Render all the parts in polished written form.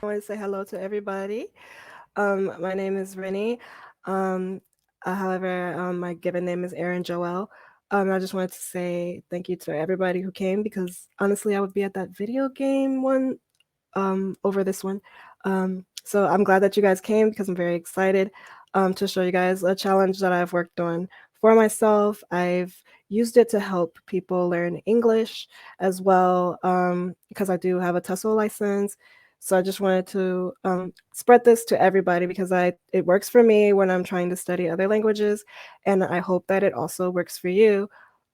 want to say hello to everybody. My name is Rennie. Um, my given name is Erin Joelle. I just wanted to say thank you to everybody who came because honestly, I would be at that video game one over this one. So I'm glad that you guys came because I'm very excited to show you guys a challenge that I've worked on for myself. I've used it to help people learn English as well because I do have a TESOL license. So I just wanted to spread this to everybody because it works for me when I'm trying to study other languages, and I hope that it also works for you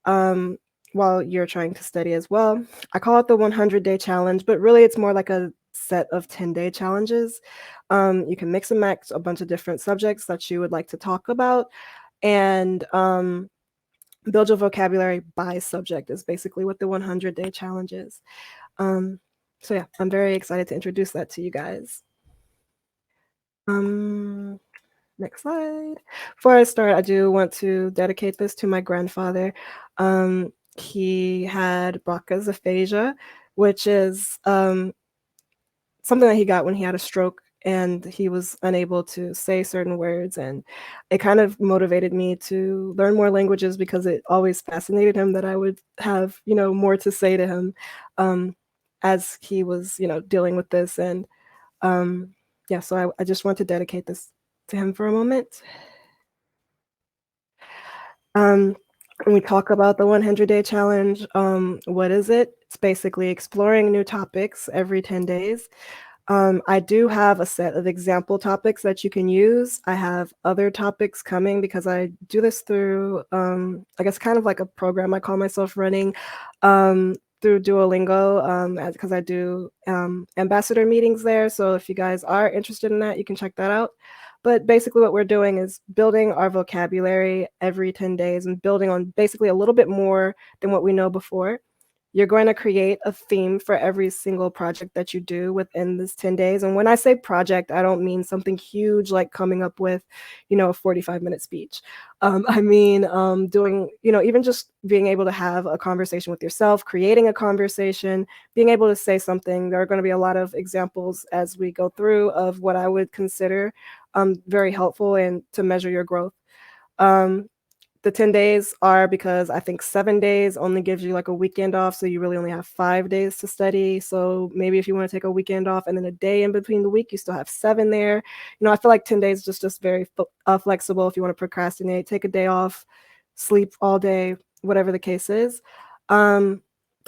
um, while you're trying to study as well. I call it the 100-day challenge, but really it's more like a set of 10-day challenges. You can mix and match a bunch of different subjects that you would like to talk about, and build your vocabulary by subject is basically what the 100-day challenge is. So yeah, I'm very excited to introduce that to you guys. Next slide. Before I start, I do want to dedicate this to my grandfather. He had Broca's aphasia, which is something that he got when he had a stroke and he was unable to say certain words. And it kind of motivated me to learn more languages because it always fascinated him that I would have, more to say to him as he was, dealing with this. And yeah, so I just want to dedicate this to him for a moment. When we talk about the 100-day challenge, what is it? It's basically exploring new topics every 10 days. I do have a set of example topics that you can use. I have other topics coming because I do this through, I guess, kind of like a program I call myself running through Duolingo because I do ambassador meetings there. So if you guys are interested in that, you can check that out. But basically what we're doing is building our vocabulary every 10 days and building on basically a little bit more than what we know before. You're going to create a theme for every single project that you do within this 10 days. And when I say project, I don't mean something huge like coming up with, a 45-minute speech. I mean doing, even just being able to have a conversation with yourself, creating a conversation, being able to say something. There are going to be a lot of examples as we go through of what I would consider very helpful and to measure your growth. The 10 days are because I think 7 days only gives you like a weekend off. So you really only have 5 days to study. So maybe if you want to take a weekend off and then a day in between the week, you still have 7 there. I feel like 10 days is just very flexible. If you want to procrastinate, take a day off, sleep all day, whatever the case is. To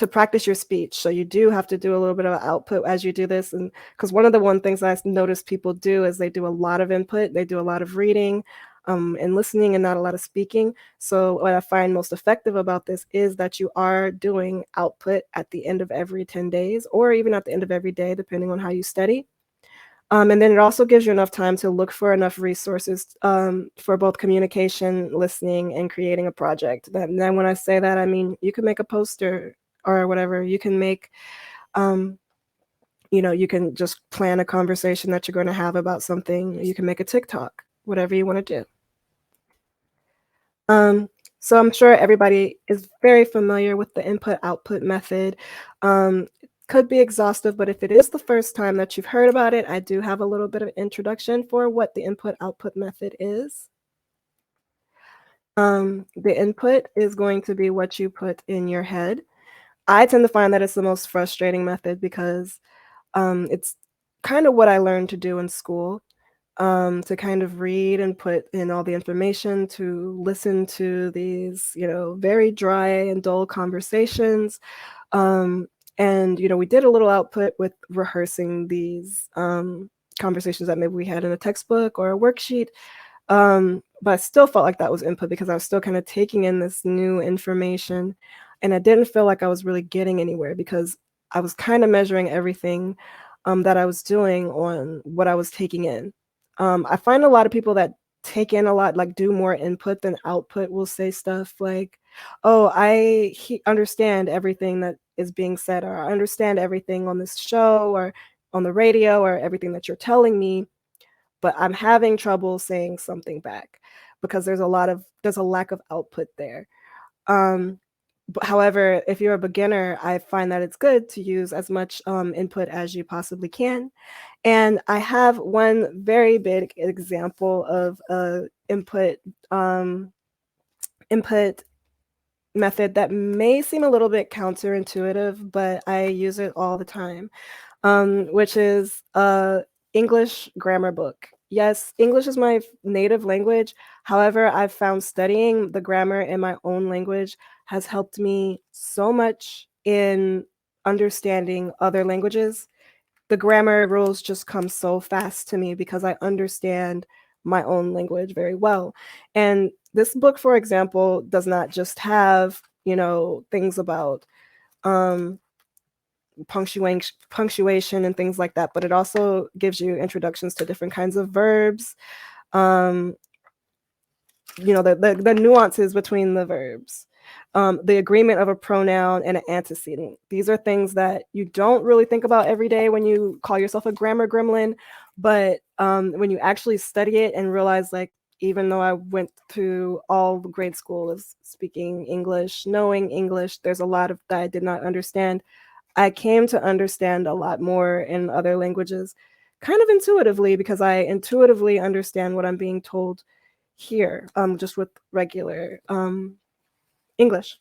practice your speech. So you do have to do a little bit of output as you do this. And because one of the things I notice people do is they do a lot of input, they do a lot of reading and listening and not a lot of speaking. So what I find most effective about this is that you are doing output at the end of every 10 days or even at the end of every day, depending on how you study. And then it also gives you enough time to look for enough resources for both communication, listening, and creating a project. And then when I say that, I mean, you can make a poster or whatever. You can make, you can just plan a conversation that you're going to have about something. You can make a TikTok, whatever you want to do. So I'm sure everybody is very familiar with the input-output method. Could be exhaustive, but if it is the first time that you've heard about it, I do have a little bit of introduction for what the input-output method is. The input is going to be what you put in your head. I tend to find that it's the most frustrating method because it's kind of what I learned to do in school. To kind of read and put in all the information, to listen to these, very dry and dull conversations. And, we did a little output with rehearsing these conversations that maybe we had in a textbook or a worksheet. But I still felt like that was input because I was still kind of taking in this new information. And I didn't feel like I was really getting anywhere because I was kind of measuring everything that I was doing on what I was taking in. I find a lot of people that take in a lot, like do more input than output, will say stuff like, oh, I understand everything that is being said, or I understand everything on this show or on the radio or everything that you're telling me, but I'm having trouble saying something back because there's a lack of output there. However, if you're a beginner, I find that it's good to use as much input as you possibly can. And I have one very big example of a um, input method that may seem a little bit counterintuitive, but I use it all the time, which is a English grammar book. Yes, English is my native language. However, I've found studying the grammar in my own language has helped me so much in understanding other languages. The grammar rules just come so fast to me because I understand my own language very well. And this book, for example, does not just have, things about um, punctuation and things like that, but it also gives you introductions to different kinds of verbs, um, the nuances between the verbs, the agreement of a pronoun and an antecedent. These are things that you don't really think about every day when you call yourself a grammar gremlin, but when you actually study it and realize, like, even though I went through all grade school of speaking English, knowing English, there's a lot of that I did not understand. I came to understand a lot more in other languages, kind of intuitively, because I intuitively understand what I'm being told here, just with regular English.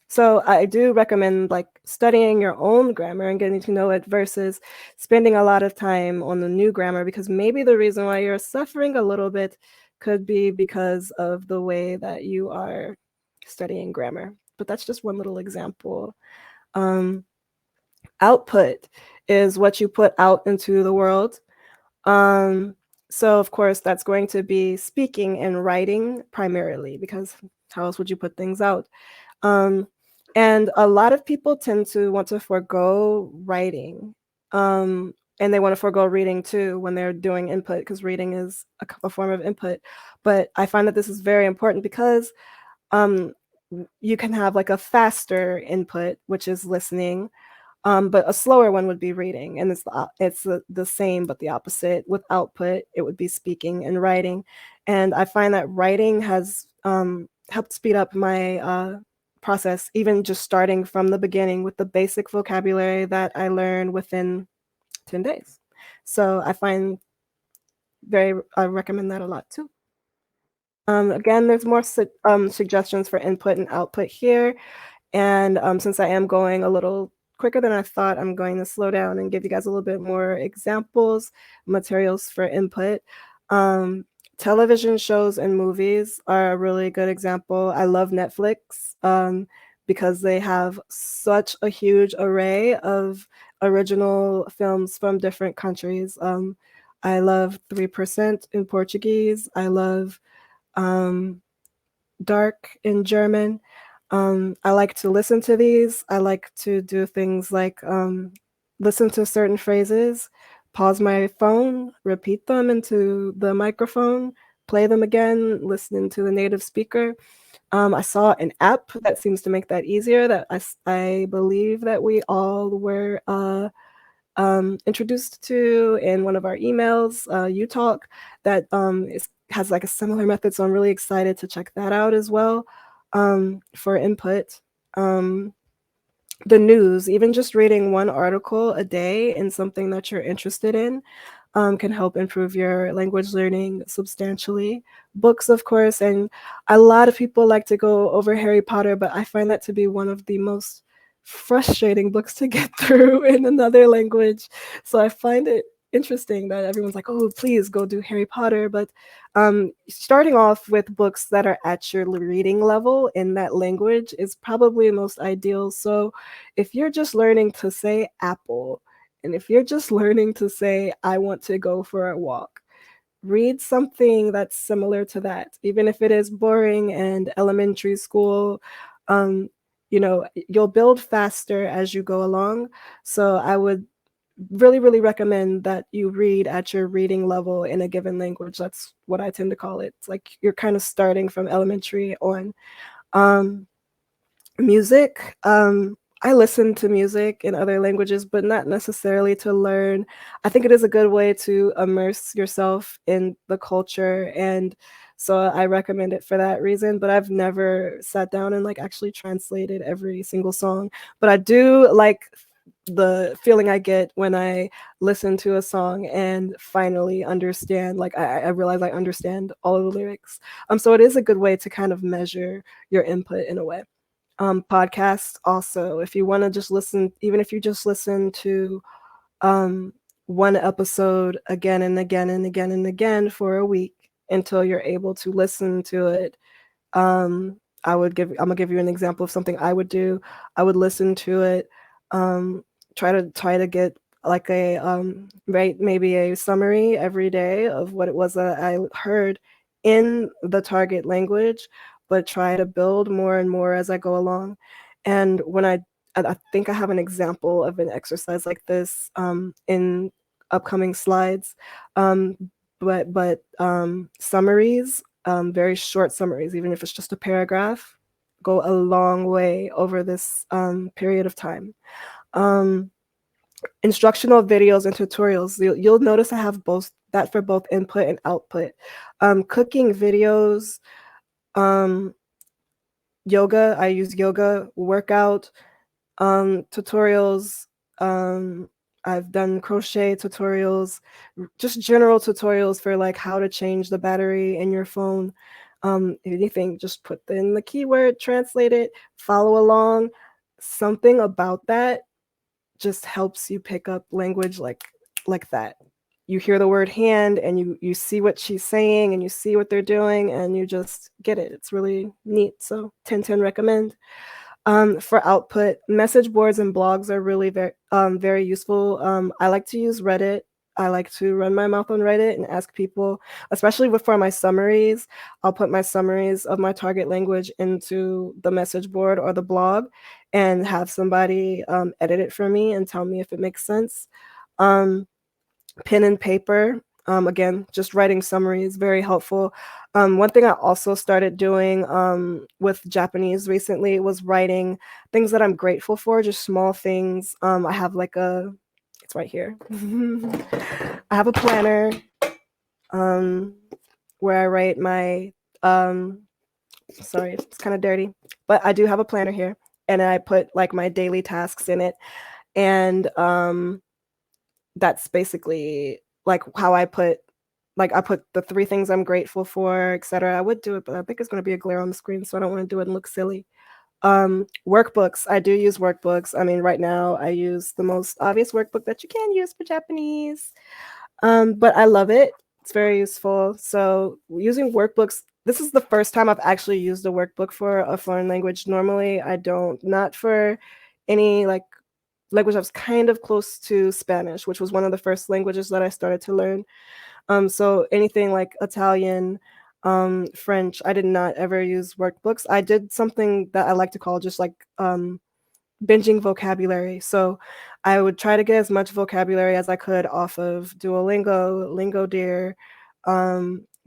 So I do recommend, like, studying your own grammar and getting to know it versus spending a lot of time on the new grammar, because maybe the reason why you're suffering a little bit could be because of the way that you are studying grammar. But that's just one little example. Um, Output is what you put out into the world. So of course that's going to be speaking and writing primarily, because how else would you put things out? Um, and a lot of people tend to want to forego writing. And they want to forego reading too when they're doing input, because reading is a form of input. But I find that this is very important because um, you can have like a faster input, which is listening, but a slower one would be reading, and it's the same but the opposite. With output, it would be speaking and writing, and I find that writing has helped speed up my process, even just starting from the beginning with the basic vocabulary that I learned within 10 days. So I recommend that a lot too. Again, there's more suggestions for input and output here. And since I am going a little quicker than I thought, I'm going to slow down and give you guys a little bit more examples, materials for input. Um, Television shows and movies are a really good example. I love Netflix because they have such a huge array of original films from different countries. I love 3% in Portuguese. I love um, Dark in German. I like to listen to these. I like to do things like listen to certain phrases, pause my phone, repeat them into the microphone, play them again, listening to the native speaker. I saw an app that seems to make that easier, that I believe that we all were introduced to in one of our emails, UTalk, that has like a similar method. So I'm really excited to check that out as well for input. Um, the news, even just reading one article a day in something that you're interested in, can help improve your language learning substantially. Books, of course, and a lot of people like to go over Harry Potter, but I find that to be one of the most frustrating books to get through in another language. So I find it interesting that everyone's like, oh, please go do Harry Potter. But starting off with books that are at your reading level in that language is probably most ideal. So if you're just learning to say apple, and if you're just learning to say, I want to go for a walk, read something that's similar to that, even if it is boring and elementary school. Um, you'll build faster as you go along. So I would really, really recommend that you read at your reading level in a given language. That's what I tend to call it. It's like you're kind of starting from elementary on. Um, Music. I listen to music in other languages, but not necessarily to learn. I think it is a good way to immerse yourself in the culture and So I recommend it for that reason, but I've never sat down and like actually translated every single song. But I do like the feeling I get when I listen to a song and finally understand, like I realize I understand all of the lyrics. So it is a good way to kind of measure your input in a way. Podcasts also, if you want to just listen, even if you just listen to um, one episode again and again and again and again for a week until you're able to listen to it. I'm gonna give you an example of something I would do. I would listen to it, um, try to get like a right, maybe a summary every day of what it was that I heard in the target language, but try to build more and more as I go along. And when I think I have an example of an exercise like this in upcoming slides. Um, but summaries, very short summaries, even if it's just a paragraph, go a long way over this period of time. Instructional videos and tutorials. You'll notice I have both that for both input and output. Cooking videos, yoga. I use yoga workout tutorials. I've done crochet tutorials, just general tutorials for like how to change the battery in your phone. Anything, just put in the keyword, translate it, follow along. Something about that just helps you pick up language like that. You hear the word hand and you see what she's saying and you see what they're doing and you just get it. It's really neat. So 10/10 recommend. For output, message boards and blogs are really very useful. I like to use Reddit. I like to run my mouth on Reddit and ask people, especially for my summaries. I'll put my summaries of my target language into the message board or the blog and have somebody edit it for me and tell me if it makes sense. Um, Pen and paper. Again, just writing summary is very helpful. One thing I also started doing with Japanese recently was writing things that I'm grateful for, just small things. I have it's right here. I have a planner where I write my, sorry, it's kind of dirty, but I do have a planner here and I put like my daily tasks in it. And that's basically like how I put the 3 things I'm grateful for, etc. I would do it, but I think it's going to be a glare on the screen, so I don't want to do it and look silly. Workbooks. I do use workbooks. I mean, right now I use the most obvious workbook that you can use for Japanese, but I love it. It's very useful. So using workbooks, this is the first time I've actually used a workbook for a foreign language. Normally, I don't. Not for any like language that was kind of close to Spanish, which was one of the first languages that I started to learn. So anything like Italian, French, I did not ever use workbooks. I did something that I like to call just like binging vocabulary. So I would try to get as much vocabulary as I could off of Duolingo, Lingodeer,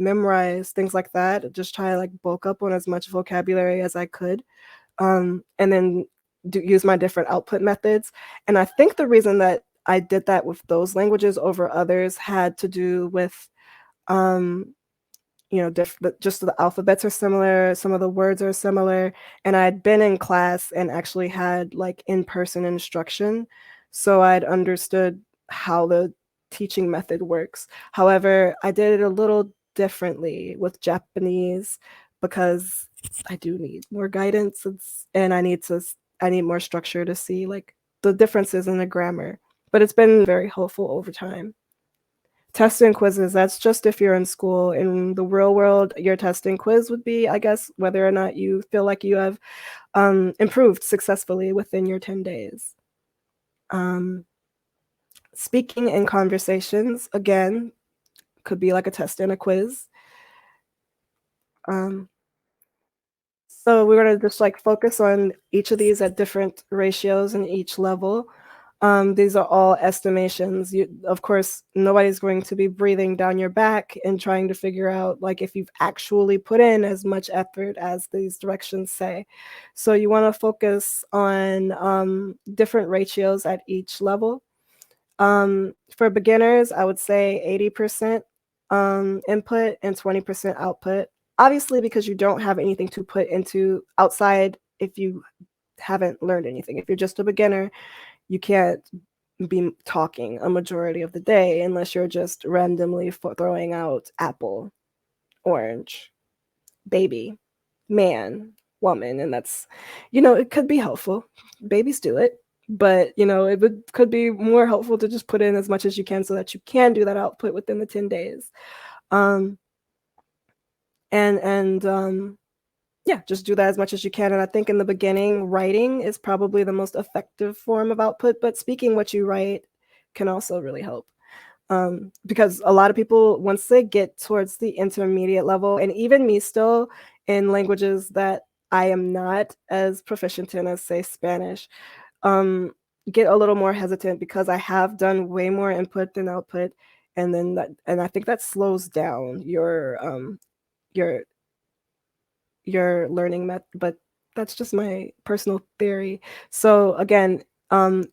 Memrise, things like that. Just try to like bulk up on as much vocabulary as I could. And then use my different output methods. And I think the reason that I did that with those languages over others had to do with, just the alphabets are similar, some of the words are similar, and I'd been in class and actually had like in-person instruction, so I'd understood how the teaching method works. However, I did it a little differently with Japanese because I do need more guidance, and I need more structure to see like the differences in the grammar, but it's been very helpful over time. Tests and quizzes, that's just if you're in school. In the real world, your test and quiz would be, I guess, whether or not you feel like you have improved successfully within your 10 days. Speaking and conversations, again, could be like a test and a quiz. So we're going to just like focus on each of these at different ratios in each level. These are all estimations. Of course, nobody's going to be breathing down your back and trying to figure out like if you've actually put in as much effort as these directions say. So you want to focus on different ratios at each level. For beginners, I would say 80% input and 20% output. obviously because you don't have anything to put into outside if you haven't learned anything. If you're just a beginner, you can't be talking a majority of the day unless you're just randomly throwing out apple, orange, baby, man, woman, and that's, it could be helpful. Babies do it, but could be more helpful to just put in as much as you can so that you can do that output within the 10 days. Um, and yeah, just do that as much as you can. And I think in the beginning, writing is probably the most effective form of output, but speaking what you write can also really help. Because a lot of people, once they get towards the intermediate level, and even me still in languages that I am not as proficient in as, say, Spanish, get a little more hesitant because I have done way more input than output, and I think that slows down your learning method, but that's just my personal theory. So again,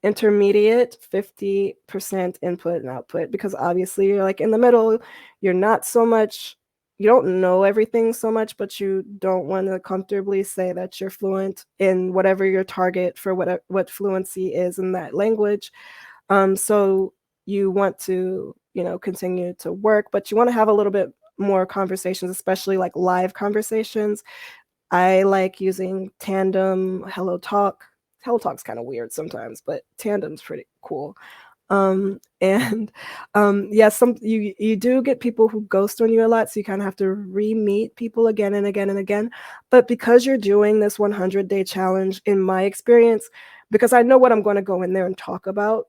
intermediate, 50% input and output, because obviously you're like in the middle, you don't know everything so much, but you don't want to comfortably say that you're fluent in whatever your target for what fluency is in that language. So you want to, continue to work, but you want to have a little bit more conversations, especially like live conversations. I like using Tandem, Hello Talk. Hello Talk's kind of weird sometimes, but Tandem's pretty cool. And yeah, you do get people who ghost on you a lot, so you kind of have to re-meet people again and again and again. But because you're doing this 100-day challenge, in my experience, because I know what I'm going to go in there and talk about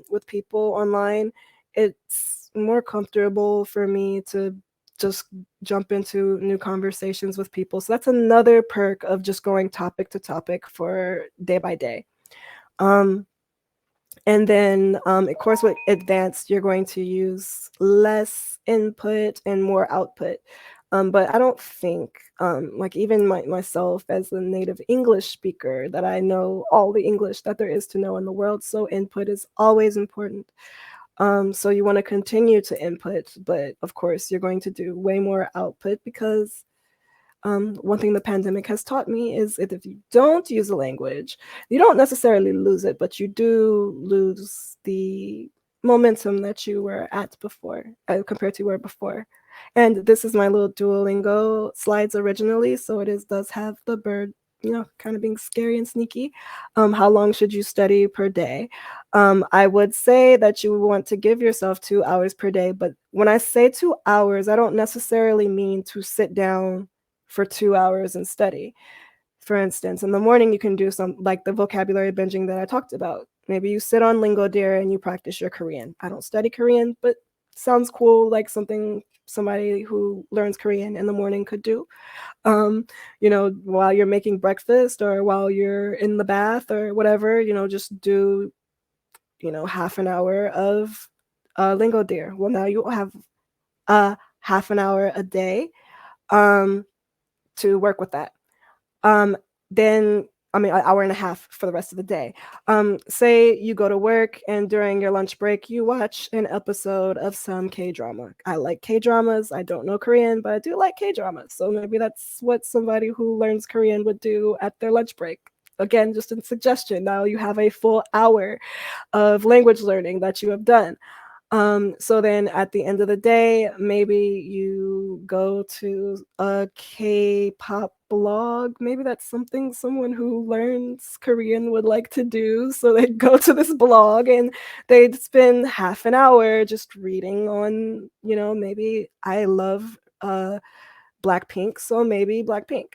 with people online, it's more comfortable for me to just jump into new conversations with people. So that's another perk of just going topic to topic for day by day. And then, of course, with advanced, you're going to use less input and more output. But I don't think, like even myself as a native English speaker, that I know all the English that there is to know in the world. So input is always important. So you want to continue to input, but of course, you're going to do way more output because one thing the pandemic has taught me is that if you don't use a language, you don't necessarily lose it, but you do lose the momentum that you were at before, compared to where before. And this is my little Duolingo slides originally, so does have the bird, kind of being scary and sneaky. How long should you study per day? I would say that you want to give yourself 2 hours per day, but when I say 2 hours, I don't necessarily mean to sit down for 2 hours and study. For instance, in the morning, you can do some like the vocabulary binging that I talked about. Maybe you sit on Lingo Deer and you practice your Korean. I don't study Korean, but sounds cool, like something somebody who learns Korean in the morning could do. While you're making breakfast or while you're in the bath or whatever, just do, half an hour of Lingo Deer. Well, now you have half an hour a day to work with that. Then, an hour and a half for the rest of the day. Say you go to work and during your lunch break, you watch an episode of some K-drama. I like K-dramas. I don't know Korean, but I do like K-dramas. So maybe that's what somebody who learns Korean would do at their lunch break. Again, just a suggestion. Now you have a full hour of language learning that you have done. So then at the end of the day, maybe you go to a K-pop blog. Maybe that's something someone who learns Korean would like to do. So they'd go to this blog and they'd spend half an hour just reading on, maybe I love Blackpink, so maybe Blackpink.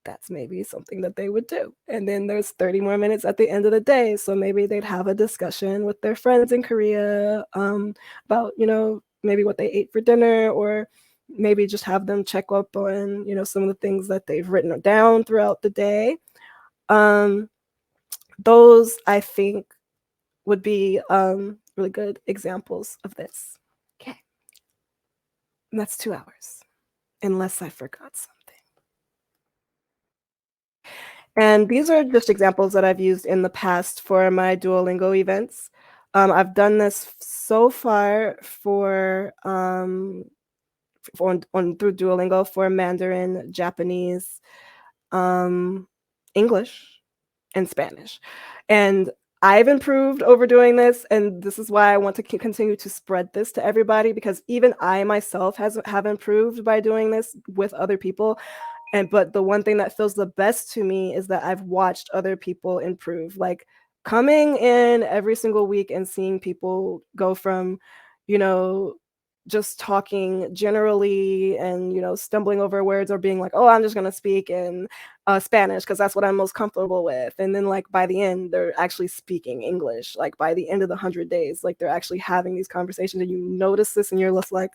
That's maybe something that they would do. And then there's 30 more minutes at the end of the day. So maybe they'd have a discussion with their friends in Korea about, maybe what they ate for dinner, or maybe just have them check up on, some of the things that they've written down throughout the day. Those, I think, would be really good examples of this. Okay. And that's 2 hours, unless I forgot something. And these are just examples that I've used in the past for my Duolingo events. I've done this so far for through Duolingo for Mandarin, Japanese, English, and Spanish. And I've improved over doing this, and this is why I want to continue to spread this to everybody, because even I myself have improved by doing this with other people. But the one thing that feels the best to me is that I've watched other people improve. Like coming in every single week and seeing people go from, you know, just talking generally and, stumbling over words, or being like, oh, I'm just going to speak in Spanish because that's what I'm most comfortable with. And then like by the end, they're actually speaking English. Like by the end of the 100 days, like they're actually having these conversations, and you notice this and you're just like,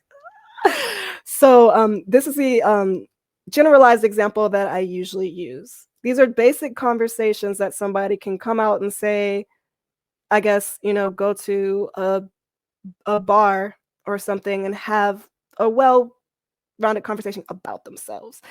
so this is the generalized example that I usually use. These are basic conversations that somebody can come out and say, I guess, go to a bar or something and have a well-rounded conversation about themselves.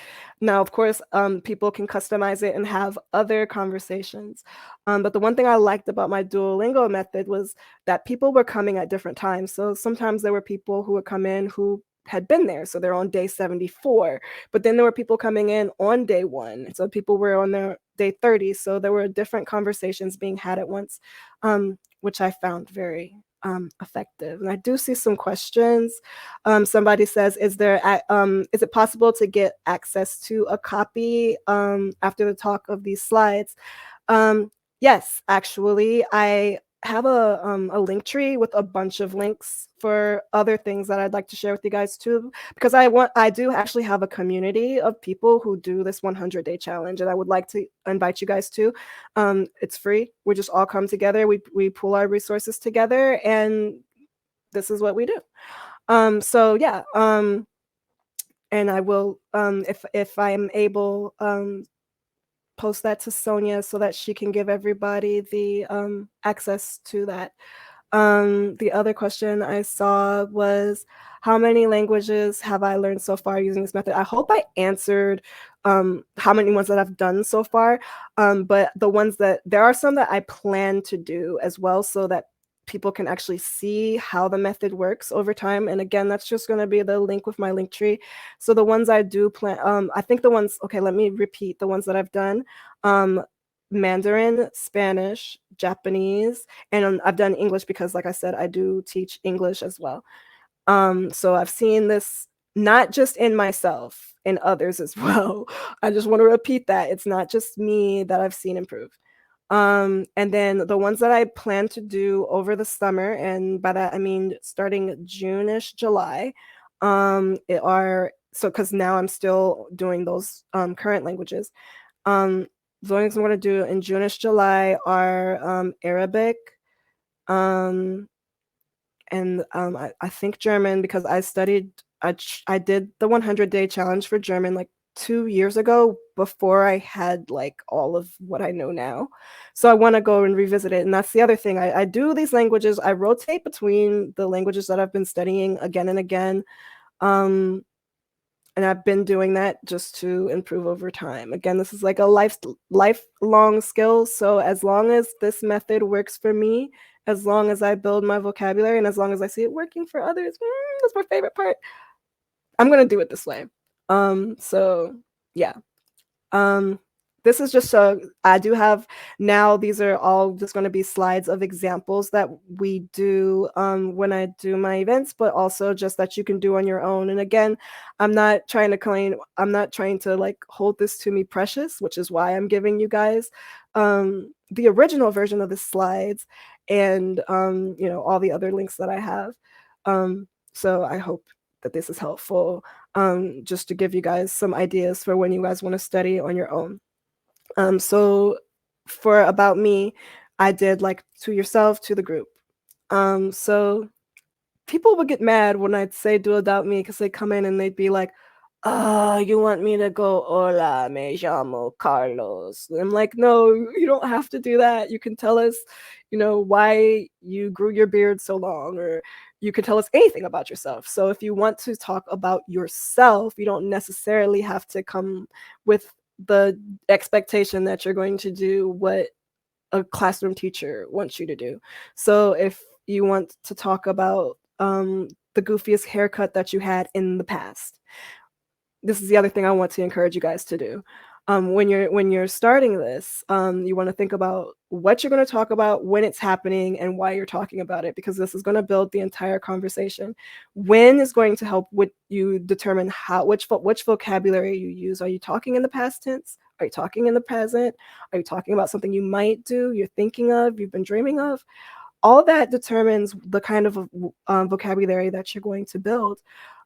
Now, of course, people can customize it and have other conversations. But the one thing I liked about my Duolingo method was that people were coming at different times. So sometimes there were people who would come in who had been there, so they're on day 74. But then there were people coming in on day 1, so people were on their day 30. So there were different conversations being had at once, which I found very effective. And I do see some questions. Somebody says, is it possible to get access to a copy after the talk of these slides? Yes, actually, I have a link tree with a bunch of links for other things that I'd like to share with you guys too, because I do actually have a community of people who do this 100-day challenge, and I would like to invite you guys to. It's free. We just all come together. We pool our resources together, and this is what we do. So yeah, and I will, if I'm able, post that to Sonia so that she can give everybody the access to that. The other question I saw was, how many languages have I learned so far using this method? I hope I answered how many ones that I've done so far, but there are some that I plan to do as well, so that people can actually see how the method works over time. And again, that's just going to be the link with my link tree. So the ones I do plan, I think okay, let me repeat the ones that I've done. Mandarin, Spanish, Japanese, and I've done English because, like I said, I do teach English as well. So I've seen this not just in myself, in others as well. I just want to repeat that. It's not just me that I've seen improve. And then the ones that I plan to do over the summer, and by that I mean starting June-ish, July, because now I'm still doing those current languages. The ones I'm going to do in June-ish, July are Arabic, and I think German, because I did the 100-day challenge for German like 2 years ago, before I had like all of what I know now. So I want to go and revisit it. And that's the other thing. I do these languages. I rotate between the languages that I've been studying again and again. And I've been doing that just to improve over time. Again, this is like a lifelong skill. So as long as this method works for me, as long as I build my vocabulary, and as long as I see it working for others, that's my favorite part, I'm going to do it this way. So yeah. This is just I do have now, these are all just going to be slides of examples that we do when I do my events, but also just that you can do on your own. And again, I'm not trying to like hold this to me precious, which is why I'm giving you guys the original version of the slides and all the other links that I have. So I hope that this is helpful, just to give you guys some ideas for when you guys want to study on your own. So for about me, I did like to yourself, to the group. So people would get mad when I'd say do without me, because they come in and they'd be like, oh, you want me to go, hola, me llamo Carlos. And I'm like, no, you don't have to do that. You can tell us, why you grew your beard so long, or you can tell us anything about yourself. So if you want to talk about yourself, you don't necessarily have to come with the expectation that you're going to do what a classroom teacher wants you to do. So if you want to talk about the goofiest haircut that you had in the past. This is the other thing I want to encourage you guys to do. When you're starting this, you want to think about what you're going to talk about, when it's happening, and why you're talking about it, because this is going to build the entire conversation. When is going to help with you determine which vocabulary you use. Are you talking in the past tense? Are you talking in the present? Are you talking about something you might do, you're thinking of, you've been dreaming of? All that determines the kind of vocabulary that you're going to build.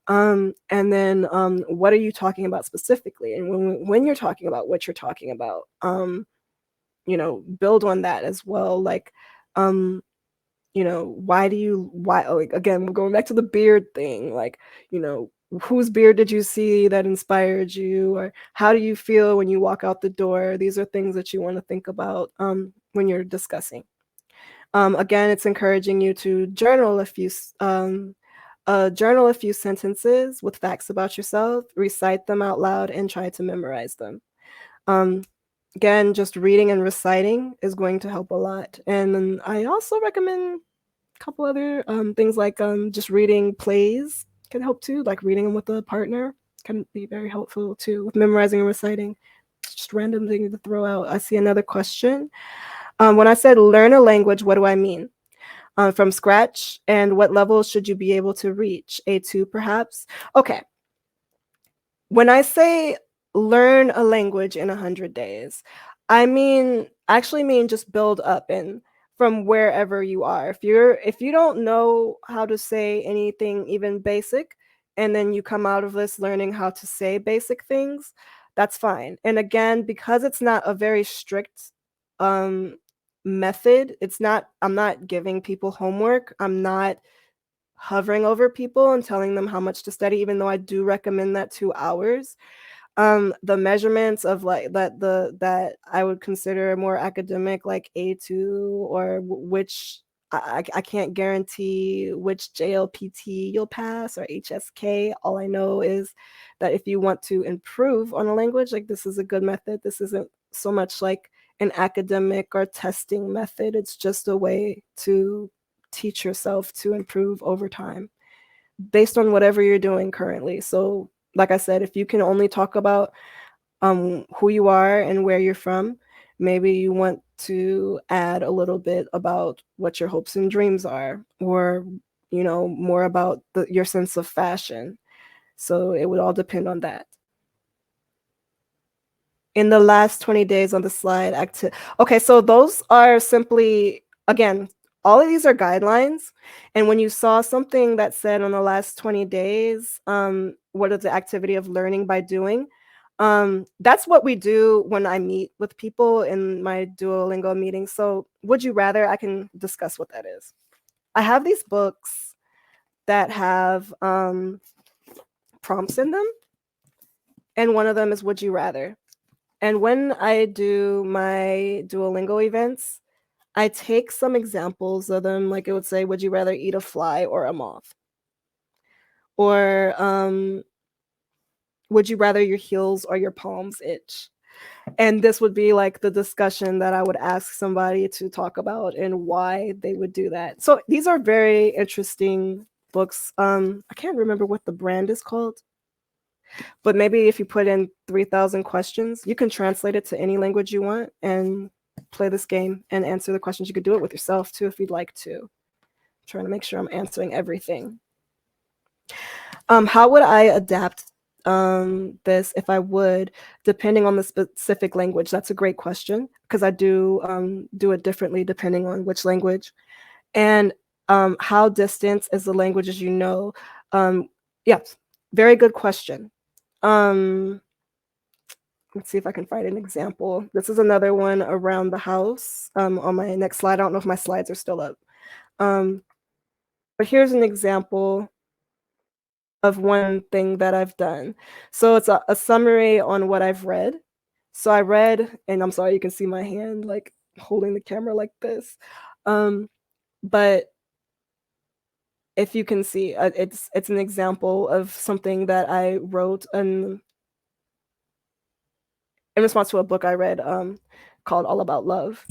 And then what are you talking about specifically? And when you're talking about what you're talking about, build on that as well. Like, again, we're going back to the beard thing. Like, whose beard did you see that inspired you? Or how do you feel when you walk out the door? These are things that you want to think about when you're discussing. Again, it's encouraging you to journal a few sentences with facts about yourself, recite them out loud, and try to memorize them. Again, just reading and reciting is going to help a lot. And then I also recommend a couple other things, like just reading plays can help too, like reading them with a partner can be very helpful too with memorizing and reciting. Just random thing to throw out. I see another question. When I said learn a language, what do I mean? From scratch, and what level should you be able to reach? A2 perhaps? Okay. When I say learn a language in 100 days, I actually mean just build up and from wherever you are. If you don't know how to say anything even basic, and then you come out of this learning how to say basic things, that's fine. And again, because it's not a very strict method, I'm not giving people homework. I'm not hovering over people and telling them how much to study, even though I do recommend that 2 hours. The measurements of like that I would consider more academic, like A2, or which I can't guarantee which JLPT you'll pass or HSK. All I know is that if you want to improve on a language, like, this is a good method. This isn't so much like an academic or testing method. It's just a way to teach yourself to improve over time based on whatever you're doing currently. So like I said, if you can only talk about who you are and where you're from, maybe you want to add a little bit about what your hopes and dreams are, or more about your sense of fashion. So it would all depend on that. In the last 20 days on the slide, okay, so those are simply, again, all of these are guidelines. And when you saw something that said on the last 20 days, what is the activity of learning by doing? That's what we do when I meet with people in my Duolingo meetings. So would you rather, I can discuss what that is. I have these books that have prompts in them. And one of them is would you rather. And when I do my Duolingo events, I take some examples of them. Like, it would say, would you rather eat a fly or a moth? Or would you rather your heels or your palms itch? And this would be like the discussion that I would ask somebody to talk about and why they would do that. So these are very interesting books. I can't remember what the brand is called, but maybe if you put in 3,000 questions, you can translate it to any language you want and play this game and answer the questions. You could do it with yourself too if you'd like to. I'm trying to make sure I'm answering everything. How would I adapt this if I would, depending on the specific language? That's a great question, because I do it differently depending on which language. And how distant is the languages you know? Yes, very good question. Let's see if I can find an example. This is another one around the house on my next slide. I don't know if my slides are still up. But here's an example of one thing that I've done. So it's a summary on what I've read. So I read, and I'm sorry, you can see my hand like holding the camera like this. But if you can see, it's an example of something that I wrote in response to a book I read called All About Love.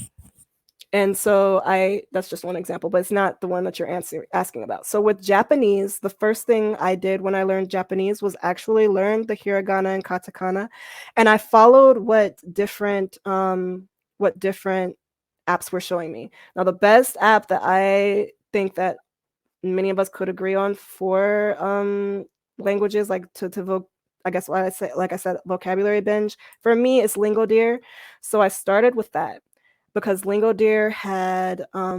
And so that's just one example, but it's not the one that you're asking about. So with Japanese, the first thing I did when I learned Japanese was actually learn the hiragana and katakana. And I followed what different apps were showing me. Now, the best app that I think that many of us could agree on for languages, like I guess what I say, like I said, vocabulary binge. For me, it's Lingodeer. So I started with that because Lingodeer had all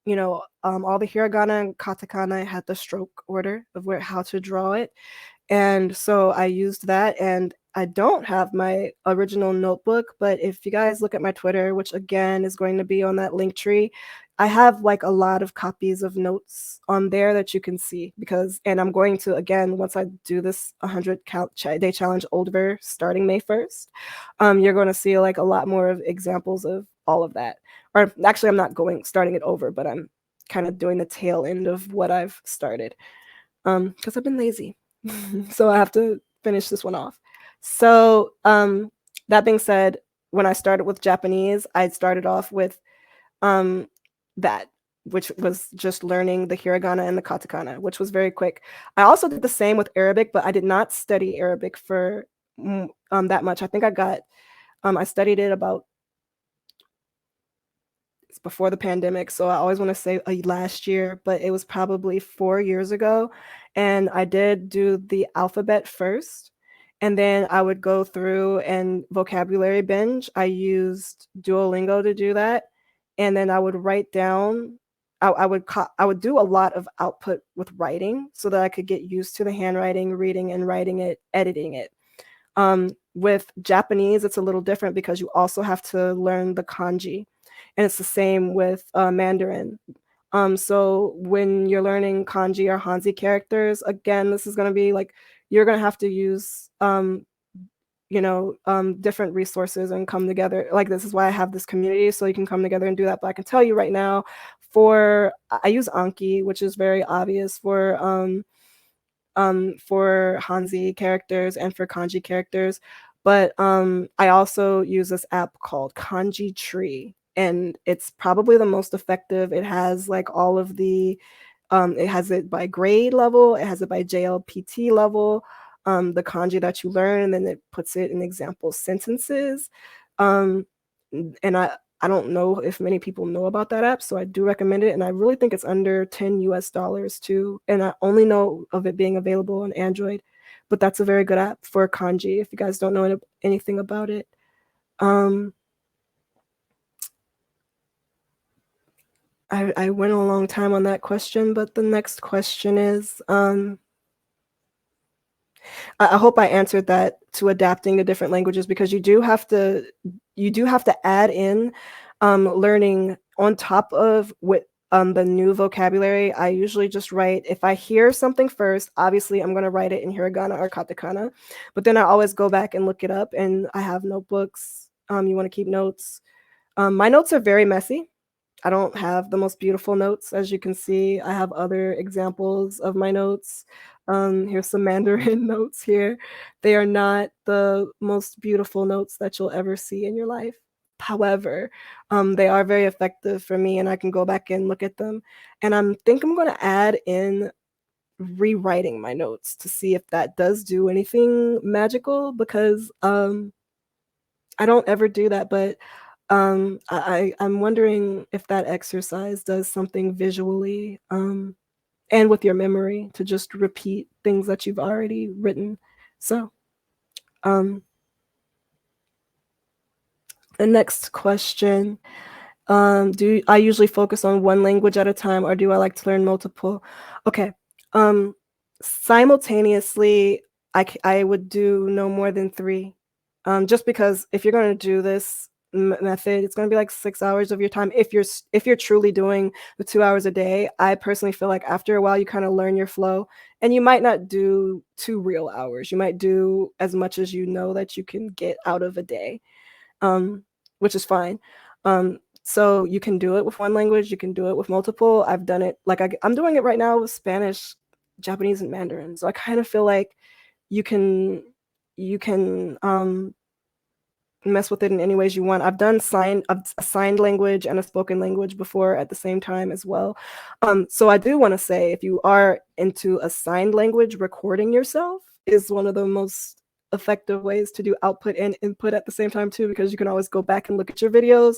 the hiragana and katakana had the stroke order of how to draw it. And so I used that, and I don't have my original notebook, but if you guys look at my Twitter, which again is going to be on that link tree, I have like a lot of copies of notes on there that you can see and I'm going to, again, once I do this 100-day challenge over starting May 1st, you're going to see like a lot more of examples of all of that. Or actually, I'm not starting it over, but I'm kind of doing the tail end of what I've started because I've been lazy. So I have to finish this one off. So that being said, when I started with Japanese, I started off with that, which was just learning the hiragana and the katakana, which was very quick. I also did the same with Arabic, but I did not study Arabic for that much. I think I studied it about before the pandemic, so I always want to say last year, but it was probably 4 years ago. And I did do the alphabet first, and then I would go through and vocabulary binge. I used Duolingo to do that, and then I would write down. I would do a lot of output with writing so that I could get used to the handwriting, reading and writing it, editing it. With Japanese, it's a little different because you also have to learn the kanji. And it's the same with Mandarin. So when you're learning kanji or Hanzi characters, again, this is going to be like, you're going to have to use, different resources and come together. Like, this is why I have this community, so you can come together and do that. But I can tell you right now, I use Anki, which is very obvious for Hanzi characters and for kanji characters. But I also use this app called Kanji Tree, and it's probably the most effective. It has like all of it has it by grade level, it has it by JLPT level, the kanji that you learn, and then it puts it in example sentences. And I don't know if many people know about that app, so I do recommend it. And I really think it's under $10 too. And I only know of it being available on Android, but that's a very good app for kanji if you guys don't know anything about it. I went a long time on that question, but the next question is, I hope I answered that to adapting to different languages, because you do have to add in learning on top of the new vocabulary. I usually just write, if I hear something first, obviously I'm going to write it in hiragana or katakana, but then I always go back and look it up, and I have notebooks. You want to keep notes. My notes are very messy. I don't have the most beautiful notes, as you can see. I have other examples of my notes. Here's some Mandarin notes here. They are not the most beautiful notes that you'll ever see in your life. However, they are very effective for me, and I can go back and look at them. And I think I'm going to add in rewriting my notes to see if that does do anything magical, because I don't ever do that, but I'm wondering if that exercise does something visually and with your memory to just repeat things that you've already written. So the next question, do I usually focus on one language at a time, or do I like to learn multiple? Okay. Simultaneously, I would do no more than 3. Just because if you're going to do this method, it's going to be like 6 hours of your time. If you're truly doing the 2 hours a day, I personally feel like after a while you kind of learn your flow, and you might not do 2 real hours. You might do as much as you know that you can get out of a day, which is fine. So you can do it with one language, you can do it with multiple. I've done it, like I'm doing it right now with Spanish, Japanese, and Mandarin. So I kind of feel like you can mess with it in any ways you want. I've done a signed language and a spoken language before at the same time as well. So I do want to say, if you are into a signed language, recording yourself is one of the most effective ways to do output and input at the same time too, because you can always go back and look at your videos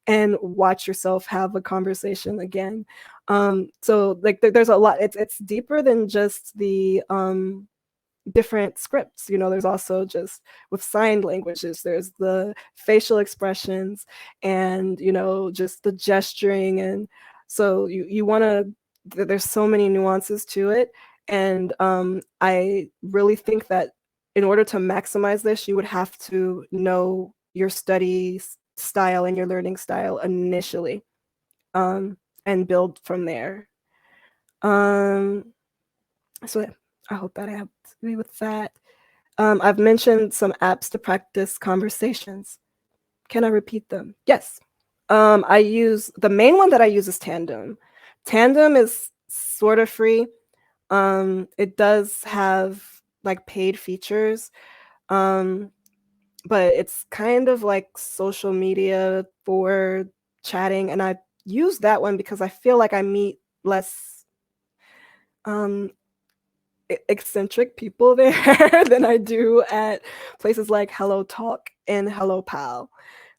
and watch yourself have a conversation again. So like there's a lot. It's deeper than just the different scripts. You know, there's also just with signed languages, there's the facial expressions and, you know, just the gesturing. And so you want to, there's so many nuances to it. And I really think that in order to maximize this, you would have to know your study style and your learning style initially, and build from there. So I hope that I helped me with that. I've mentioned some apps to practice conversations. Can I repeat them? Yes. I use, the main one that I use is Tandem. Tandem is sort of free. It does have like paid features, but it's kind of like social media for chatting. And I use that one because I feel like I meet less eccentric people there than I do at places like Hello Talk and Hello Pal,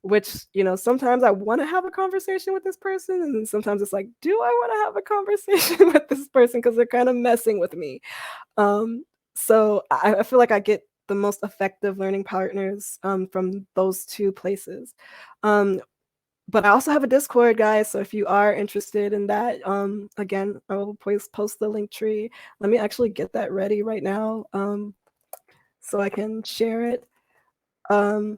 which, you know, sometimes I want to have a conversation with this person, and sometimes it's like, do I want to have a conversation with this person because they're kind of messing with me? So I feel like I get the most effective learning partners from those two places. But I also have a Discord, guys. So if you are interested in that, again, I will post the link tree. Let me actually get that ready right now, so I can share it. And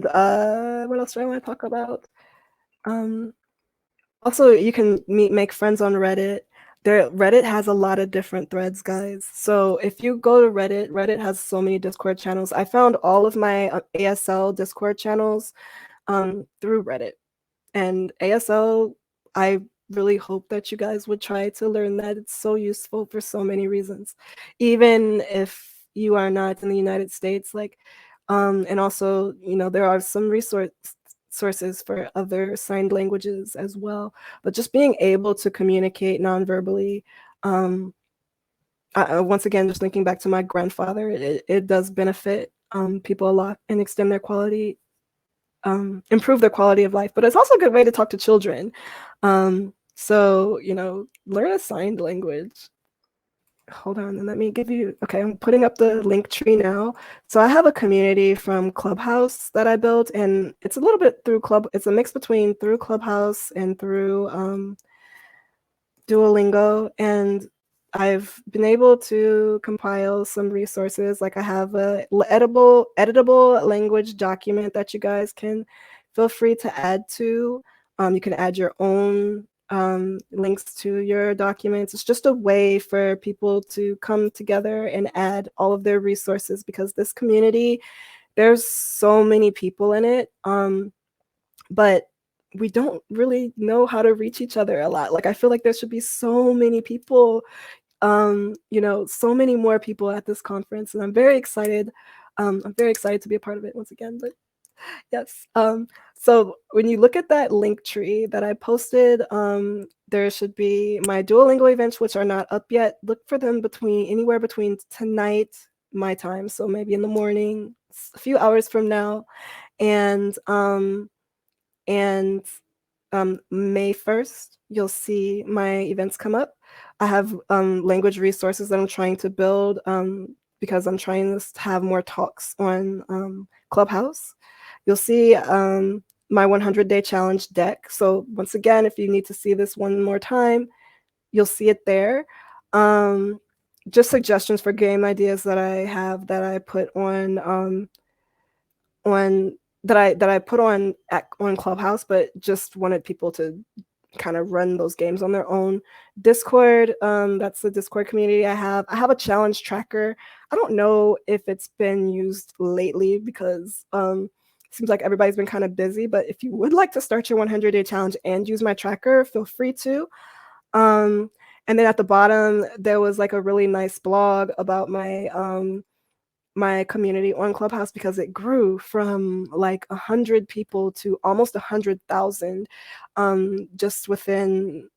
what else do I want to talk about? Also, you can make friends on Reddit. Reddit has a lot of different threads, guys. So if you go to Reddit, Reddit has so many Discord channels. I found all of my ASL Discord channels through Reddit. And ASL, I really hope that you guys would try to learn that. It's so useful for so many reasons, even if you are not in the United States. Like, and also, you know, there are some sources for other signed languages as well. But just being able to communicate non-verbally, once again, just thinking back to my grandfather, it does benefit people a lot and extend their quality, improve their quality of life. But it's also a good way to talk to children. So, you know, learn a signed language. Hold on, and let me give you, okay, I'm putting up the link tree now. So I have a community from Clubhouse that I built, and it's a little bit through it's a mix between through Clubhouse and through Duolingo, and I've been able to compile some resources. Like I have a editable language document that you guys can feel free to add to. You can add your own links to your documents. It's just a way for people to come together and add all of their resources, because this community, there's so many people in it. But we don't really know how to reach each other a lot. Like I feel like there should be so many people, you know, so many more people at this conference, and I'm very excited. I'm very excited to be a part of it once again. But yes, so when you look at that link tree that I posted, there should be my Duolingo events, which are not up yet. Look for them anywhere between tonight, my time, so maybe in the morning, a few hours from now, and May 1st, you'll see my events come up. I have language resources that I'm trying to build, because I'm trying to have more talks on Clubhouse. You'll see my 100-day challenge deck. So once again, if you need to see this one more time, you'll see it there. Just suggestions for game ideas that I have that I put on that I put on Clubhouse, but just wanted people to kind of run those games on their own. Discord, that's the Discord community I have. I have a challenge tracker. I don't know if it's been used lately because it seems like everybody's been kind of busy, but if you would like to start your 100-day challenge and use my tracker, feel free to. And then at the bottom, there was like a really nice blog about my my community on Clubhouse because it grew from like 100 people to almost 100,000 just within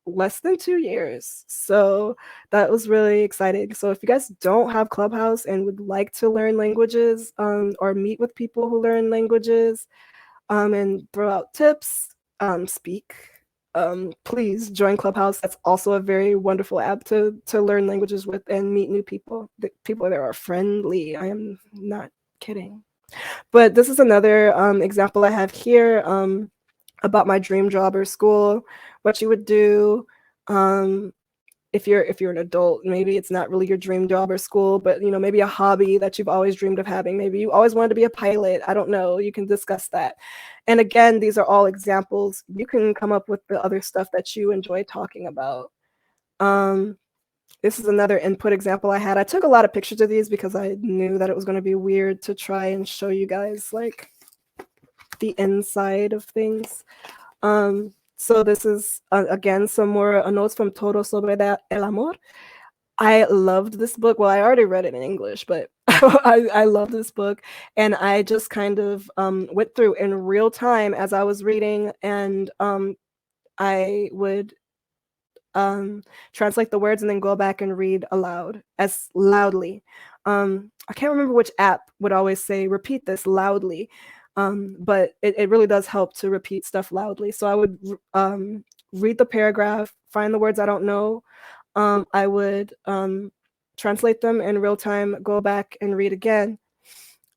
less than 2 years. So that was really exciting. So if you guys don't have Clubhouse and would like to learn languages or meet with people who learn languages and throw out tips, speak, please join Clubhouse. That's also a very wonderful app to learn languages with and meet new people. The people there are friendly. I am not kidding. But this is another example I have here about my dream job or school, what you would do. If you're an adult, maybe it's not really your dream job or school, but maybe a hobby that you've always dreamed of having. Maybe you always wanted to be a pilot. I don't know. You can discuss that. And again, these are all examples. You can come up with the other stuff that you enjoy talking about. This is another input example I had. I took a lot of pictures of these because I knew that it was going to be weird to try and show you guys like the inside of things. So this is, again, some more notes from Todo sobre el amor. I loved this book. Well, I already read it in English, but I love this book. And I just kind of went through in real time as I was reading, and I would translate the words and then go back and read aloud as loudly. I can't remember which app would always say, repeat this loudly. But it really does help to repeat stuff loudly. So I would read the paragraph, find the words I don't know. I would translate them in real time, go back and read again.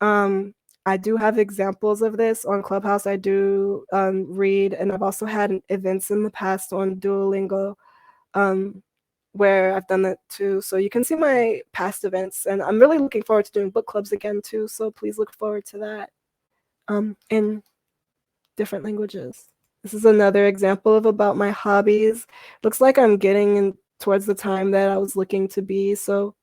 I do have examples of this on Clubhouse. I do read, and I've also had events in the past on Duolingo where I've done that too. So you can see my past events, and I'm really looking forward to doing book clubs again too. So please look forward to that. In different languages. This is another example of about my hobbies. Looks like I'm getting in towards the time that I was looking to be. So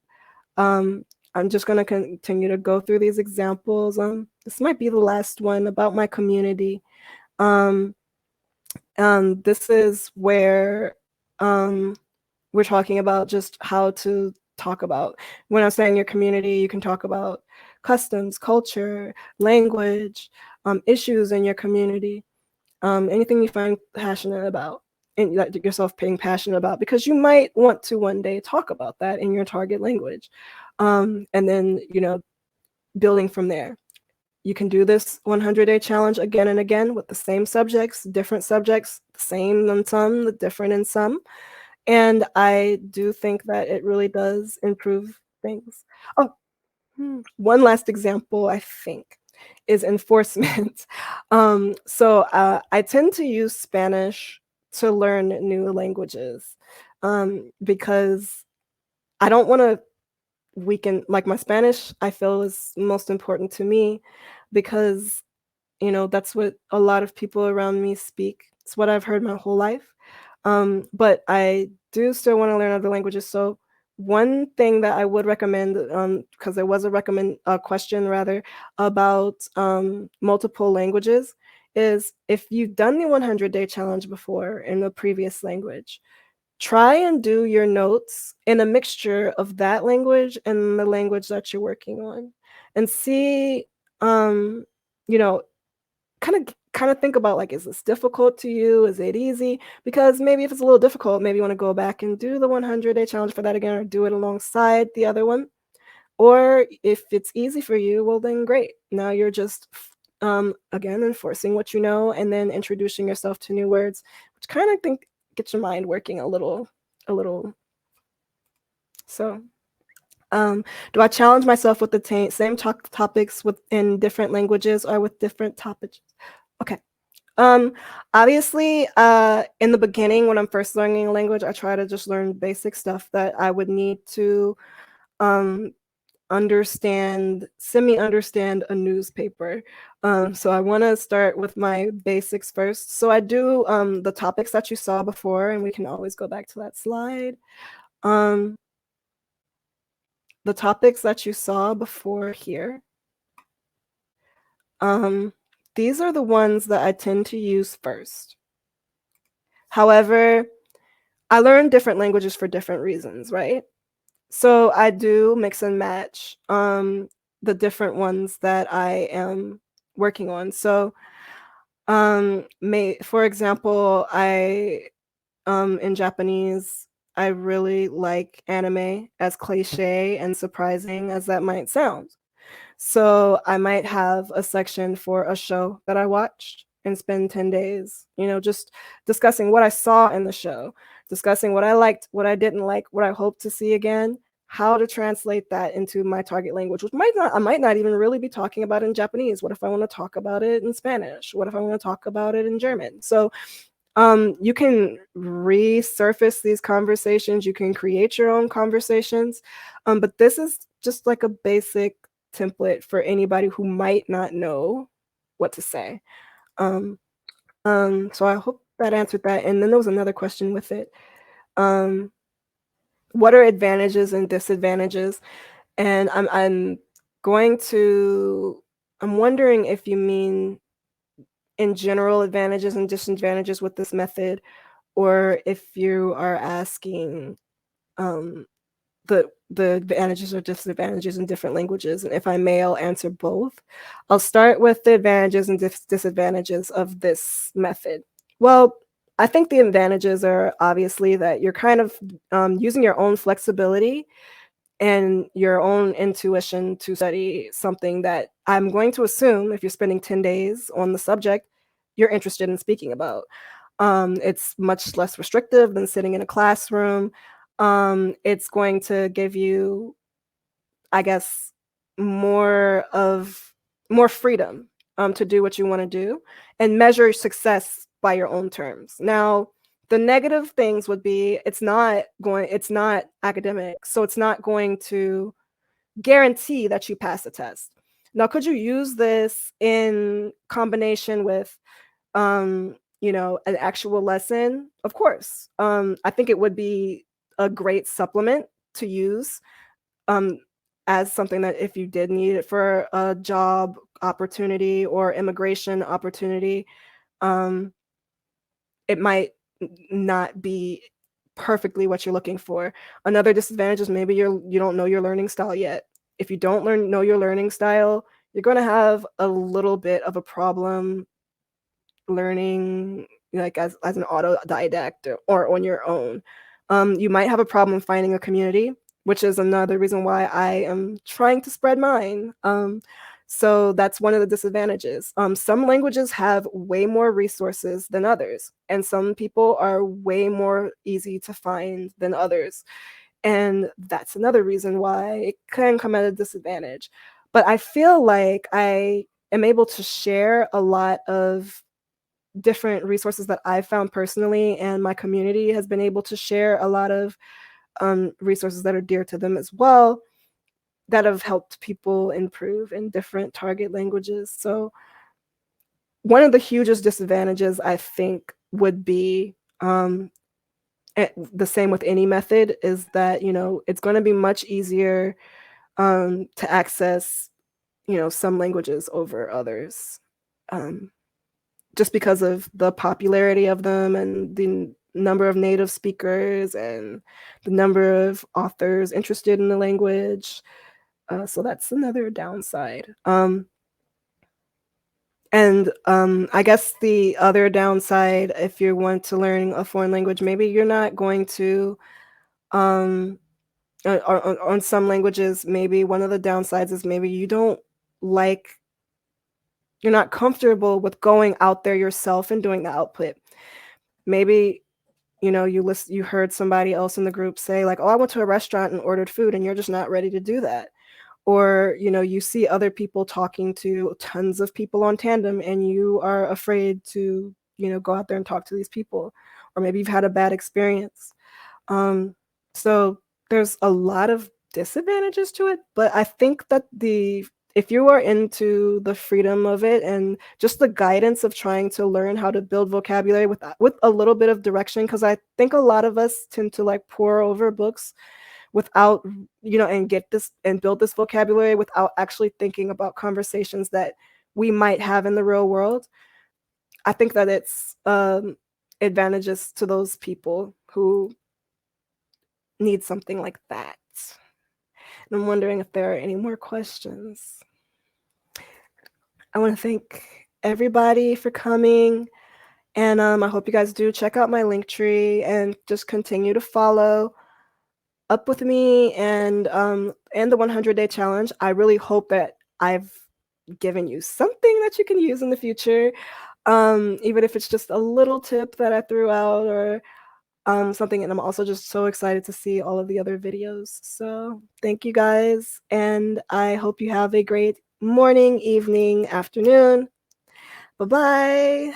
I'm just going to continue to go through these examples. This might be the last one about my community. This is where we're talking about just how to talk about. When I'm saying your community, you can talk about customs, culture, language, issues in your community, anything you find passionate about and that yourself being passionate about, because you might want to one day talk about that in your target language. And then, building from there. You can do this 100-day challenge again and again with the same subjects, different subjects, the same in some, the different in some. And I do think that it really does improve things. Oh, one last example, I think, is enforcement. So I tend to use Spanish to learn new languages because I don't want to weaken, like my Spanish, I feel is most important to me because, that's what a lot of people around me speak. It's what I've heard my whole life. But I do still want to learn other languages. So one thing that I would recommend, because there was a question rather about multiple languages, is if you've done the 100-day challenge before in the previous language, try and do your notes in a mixture of that language and the language that you're working on, and see, you know, kind of think about, like, is this difficult to you? Is it easy? Because maybe if it's a little difficult, maybe you want to go back and do the 100-day challenge for that again, or do it alongside the other one. Or if it's easy for you, well, then great. Now you're just again enforcing what you know, and then introducing yourself to new words, which kind of think gets your mind working a little. So do I challenge myself with the same topics in different languages or with different topics? Okay. Obviously, in the beginning, when I'm first learning a language, I try to just learn basic stuff that I would need to semi-understand a newspaper. So I want to start with my basics first. So I do the topics that you saw before, and we can always go back to that slide. The topics that you saw before here. These are the ones that I tend to use first. However, I learn different languages for different reasons, right? So I do mix and match the different ones that I am working on. So for example, I in Japanese, I really like anime, as cliche and surprising as that might sound. So I might have a section for a show that I watched and spend 10 days, just discussing what I saw in the show, discussing what I liked, what I didn't like, what I hope to see again, how to translate that into my target language, which I might not even really be talking about in Japanese. What if I want to talk about it in Spanish? What if I want to talk about it in German? So you can resurface these conversations. You can create your own conversations. But this is just like a basic template for anybody who might not know what to say. So I hope that answered that. And then there was another question with it. What are advantages and disadvantages? And I'm wondering if you mean in general advantages and disadvantages with this method, or if you are asking um, the advantages or disadvantages in different languages. And if I may, I'll answer both. I'll start with the advantages and disadvantages of this method. Well, I think the advantages are obviously that you're kind of using your own flexibility and your own intuition to study something that I'm going to assume, if you're spending 10 days on the subject, you're interested in speaking about. It's much less restrictive than sitting in a classroom. It's going to give you, I guess, more freedom to do what you want to do and measure success by your own terms. Now, the negative things would be it's not academic, so it's not going to guarantee that you pass the test. Now, could you use this in combination with an actual lesson? Of course. I think it would be a great supplement to use um, as something that if you did need it for a job opportunity or immigration opportunity, um, it might not be perfectly what you're looking for. Another disadvantage is maybe you don't know your learning style yet. If you don't know your learning style, you're going to have a little bit of a problem learning like as an autodidact or on your own. You might have a problem finding a community, which is another reason why I am trying to spread mine. So that's one of the disadvantages. Some languages have way more resources than others, and some people are way more easy to find than others. And that's another reason why it can come at a disadvantage. But I feel like I am able to share a lot of different resources that I've found personally, and my community has been able to share a lot of resources that are dear to them as well, that have helped people improve in different target languages. So one of the hugest disadvantages, I think, would be the same with any method, is that it's going to be much easier to access some languages over others. Just because of the popularity of them and the number of native speakers and the number of authors interested in the language. So that's another downside. And I guess the other downside, if you want to learn a foreign language, maybe you're not going to, on some languages, maybe one of the downsides is maybe you're not comfortable with going out there yourself and doing the output. Maybe you heard somebody else in the group say like, oh, I went to a restaurant and ordered food, and you're just not ready to do that. Or you see other people talking to tons of people on tandem, and you are afraid to go out there and talk to these people. Or maybe you've had a bad experience. So there's a lot of disadvantages to it, but I think that if you are into the freedom of it and just the guidance of trying to learn how to build vocabulary with a little bit of direction, because I think a lot of us tend to like pour over books without and get this and build this vocabulary without actually thinking about conversations that we might have in the real world. I think that it's advantages to those people who need something like that. And I'm wondering if there are any more questions. I want to thank everybody for coming. And I hope you guys do check out my Linktree and just continue to follow up with me and the 100-day challenge. I really hope that I've given you something that you can use in the future, even if it's just a little tip that I threw out or something. And I'm also just so excited to see all of the other videos. So thank you guys, and I hope you have a great morning, evening, afternoon. Bye-bye.